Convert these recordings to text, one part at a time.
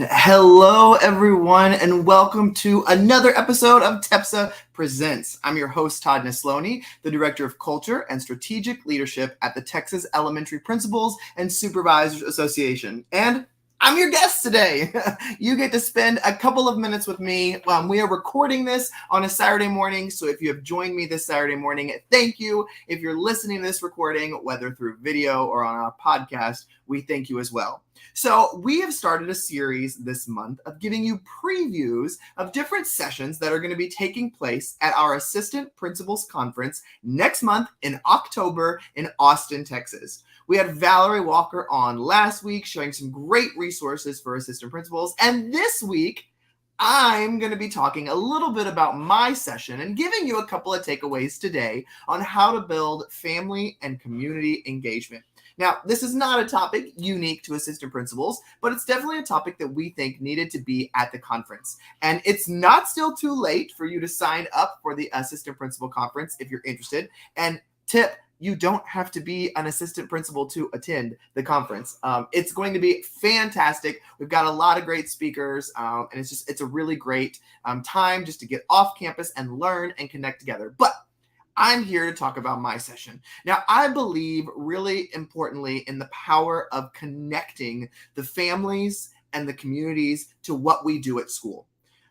Hello, everyone, and welcome to another episode of TEPSA Presents. I'm your host, Todd Nesloney, the Director of Culture and Strategic Leadership at the Texas Elementary Principals and Supervisors Association. And I'm your guest today. You get to spend a couple of minutes with me. We are recording this on a Saturday morning, so if you have joined me this Saturday morning, thank you. If you're listening to this recording, whether through video or on our podcast, we thank you as well. So we have started a series this month of giving you previews of different sessions that are going to be taking place at our Assistant Principals Conference next month in October in Austin, Texas. We had Valerie Walker on last week showing some great resources for assistant principals. And this week, I'm going to be talking a little bit about my session and giving you a couple of takeaways today on how to build family and community engagement. Now, this is not a topic unique to assistant principals, but it's definitely a topic that we think needed to be at the conference. And it's not still too late for you to sign up for the assistant principal conference if you're interested. And tip, you don't have to be an assistant principal to attend the conference. It's going to be fantastic. We've got a lot of great speakers, and it's a really great time just to get off campus and learn and connect together. But I'm here to talk about my session. Now, I believe really importantly in the power of connecting the families and the communities to what we do at school.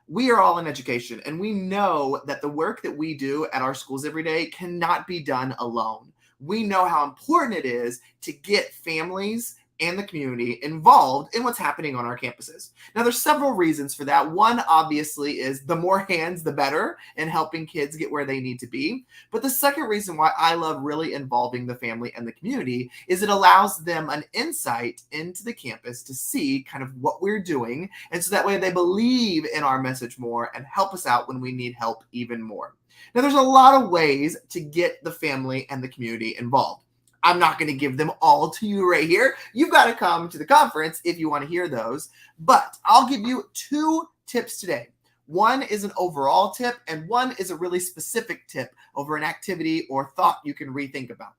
We are all in education, and we know that the work that we do at our schools every day cannot be done alone. We know how important it is to get families and the community involved in what's happening on our campuses. Now, there's several reasons for that. One, obviously, is the more hands, the better in helping kids get where they need to be. But the second reason why I love really involving the family and the community is it allows them an insight into the campus to see kind of what we're doing. And so that way they believe in our message more and help us out when we need help even more. Now, there's a lot of ways to get the family and the community involved. I'm not going to give them all to you right here. You've got to come to the conference if you want to hear those. But I'll give you two tips today. One is an overall tip, and one is a really specific tip over an activity or thought you can rethink about.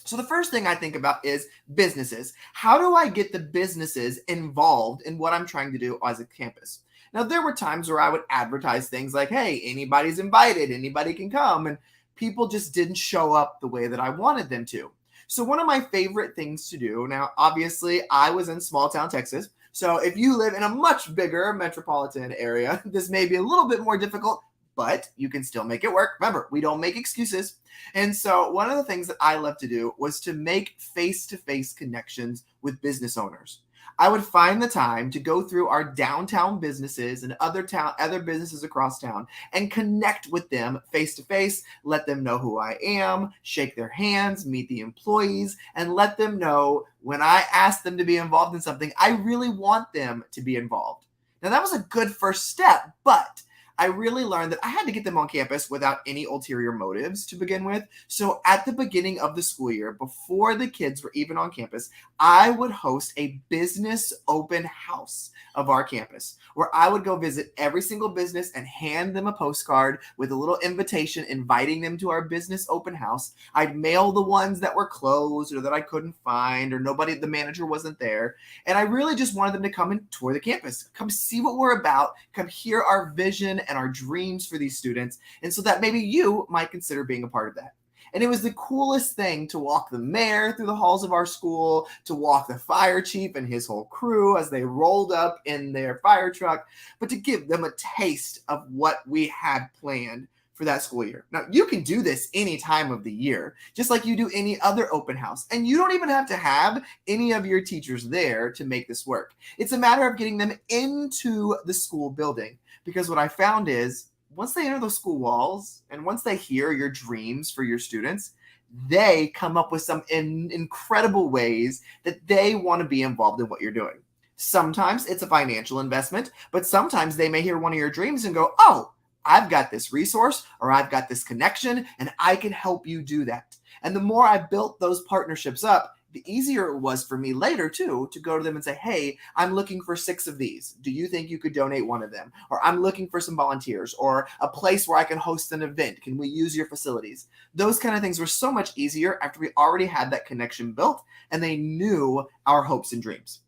So the first thing I think about is businesses. How do I get the businesses involved in what I'm trying to do as a campus? Now, there were times where I would advertise things like, hey, anybody's invited, anybody can come, and people just didn't show up the way that I wanted them to. So one of my favorite things to do, now, obviously, I was in small town Texas. So if you live in a much bigger metropolitan area, this may be a little bit more difficult, but you can still make it work. Remember, we don't make excuses. And so one of the things that I love to do was to make face-to-face connections with business owners. I would find the time to go through our downtown businesses and other businesses across town and connect with them face to face, let them know who I am, shake their hands, meet the employees, and let them know when I ask them to be involved in something, I really want them to be involved. Now, that was a good first step, but I really learned that I had to get them on campus without any ulterior motives to begin with. So at the beginning of the school year, before the kids were even on campus, I would host a business open house of our campus where I would go visit every single business and hand them a postcard with a little invitation inviting them to our business open house. I'd mail the ones that were closed or that I couldn't find or the manager wasn't there. And I really just wanted them to come and tour the campus, come see what we're about, come hear our vision and our dreams for these students, and so that maybe you might consider being a part of that. And it was the coolest thing to walk the mayor through the halls of our school, to walk the fire chief and his whole crew as they rolled up in their fire truck, but to give them a taste of what we had planned for that school year. Now, you can do this any time of the year, just like you do any other open house. And you don't even have to have any of your teachers there to make this work. It's a matter of getting them into the school building. Because what I found is once they enter those school walls and once they hear your dreams for your students, they come up with some incredible ways that they want to be involved in what you're doing. Sometimes it's a financial investment, but sometimes they may hear one of your dreams and go, oh, I've got this resource or I've got this connection and I can help you do that. And the more I built those partnerships up, the easier it was for me later, too, to go to them and say, hey, I'm looking for 6 of these. Do you think you could donate one of them? Or I'm looking for some volunteers or a place where I can host an event. Can we use your facilities? Those kind of things were so much easier after we already had that connection built and they knew our hopes and dreams.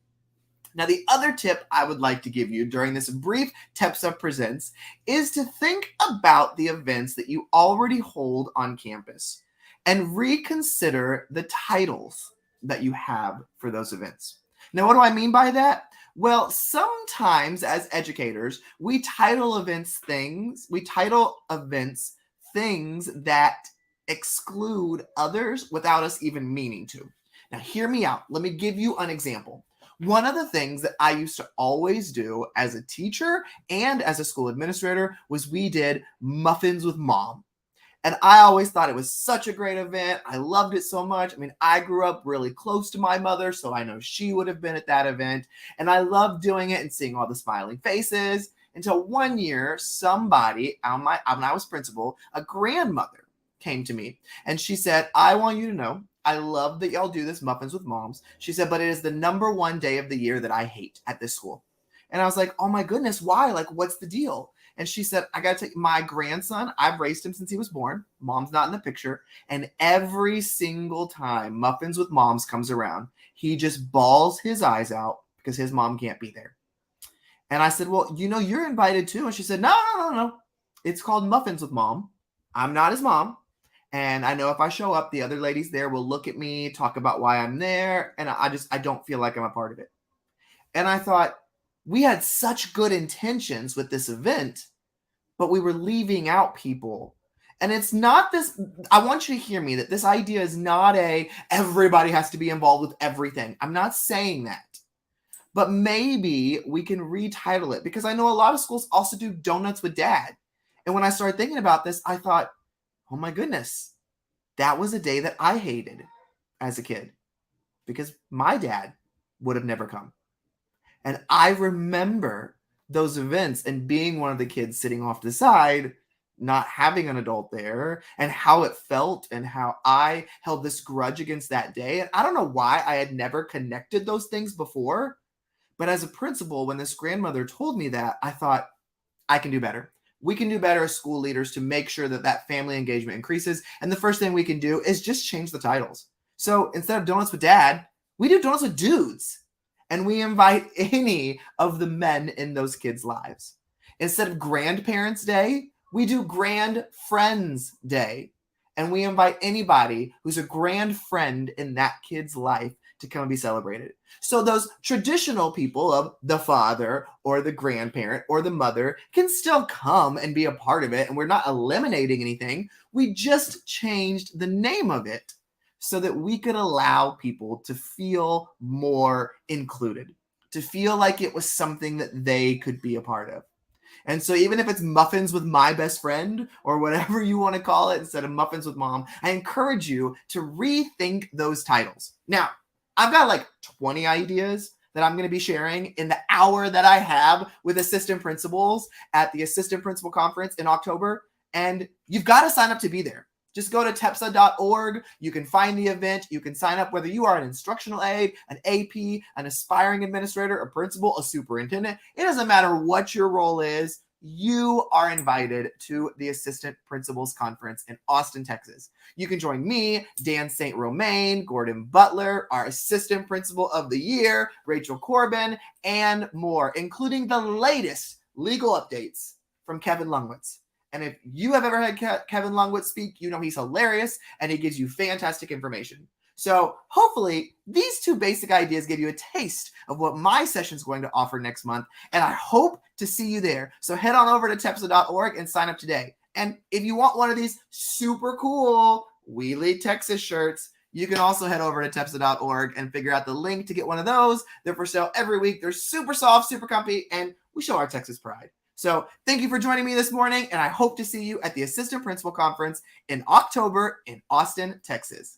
Now, the other tip I would like to give you during this brief TEPSA Presents is to think about the events that you already hold on campus and reconsider the titles that you have for those events. Now, what do I mean by that? Well, sometimes as educators, we title events things that exclude others without us even meaning to. Now, hear me out. Let me give you an example. One of the things that I used to always do as a teacher and as a school administrator was we did Muffins with Mom. And I always thought it was such a great event. I loved it so much. I mean, I grew up really close to my mother, so I know she would have been at that event. And I loved doing it and seeing all the smiling faces until one year, somebody, when I was principal, a grandmother came to me and she said, I want you to know, I love that y'all do this Muffins with Moms. She said, but it is the number one day of the year that I hate at this school. And I was like, oh my goodness, why? Like, what's the deal? And she said, I got to take my grandson. I've raised him since he was born. Mom's not in the picture. And every single time Muffins with Moms comes around, he just bawls his eyes out because his mom can't be there. And I said, well, you're invited too. And she said, no. It's called Muffins with Mom. I'm not his mom. And I know if I show up, the other ladies there will look at me, talk about why I'm there. And I don't feel like I'm a part of it. And I thought, we had such good intentions with this event, but we were leaving out people. And it's not this, I want you to hear me, that this idea is not everybody has to be involved with everything. I'm not saying that. But maybe we can retitle it, because I know a lot of schools also do Donuts with Dad. And when I started thinking about this, I thought, oh my goodness, that was a day that I hated as a kid because my dad would have never come. And I remember those events and being one of the kids sitting off to the side, not having an adult there, and how it felt and how I held this grudge against that day. And I don't know why I had never connected those things before. But as a principal, when this grandmother told me that, I thought, I can do better. We can do better as school leaders to make sure that family engagement increases. And the first thing we can do is just change the titles. So instead of Donuts with Dad, we do Donuts with Dudes. And we invite any of the men in those kids' lives. Instead of Grandparents' Day, we do Grand Friends' Day. And we invite anybody who's a grand friend in that kid's life to come and be celebrated. So those traditional people of the father or the grandparent or the mother can still come and be a part of it. And we're not eliminating anything. We just changed the name of it so that we could allow people to feel more included, to feel like it was something that they could be a part of. And so even if it's Muffins with My Best Friend or whatever you want to call it instead of Muffins with Mom, I encourage you to rethink those titles. Now, I've got like 20 ideas that I'm going to be sharing in the hour that I have with assistant principals at the Assistant Principal Conference in October. And you've got to sign up to be there. Just go to TEPSA.org. You can find the event. You can sign up whether you are an instructional aide, an AP, an aspiring administrator, a principal, a superintendent. It doesn't matter what your role is. You are invited to the Assistant Principals Conference in Austin, Texas. You can join me, Dan St. Romain, Gordon Butler, our Assistant Principal of the Year, Rachel Corbin, and more, including the latest legal updates from Kevin Lungwitz. And if you have ever had Kevin Lungwitz speak, you know he's hilarious and he gives you fantastic information. So hopefully these two basic ideas give you a taste of what my session is going to offer next month. And I hope to see you there. So head on over to TEPSA.org and sign up today. And if you want one of these super cool We Lead Texas shirts, you can also head over to TEPSA.org and figure out the link to get one of those. They're for sale every week. They're super soft, super comfy, and we show our Texas pride. So thank you for joining me this morning, and I hope to see you at the Assistant Principal Conference in October in Austin, Texas.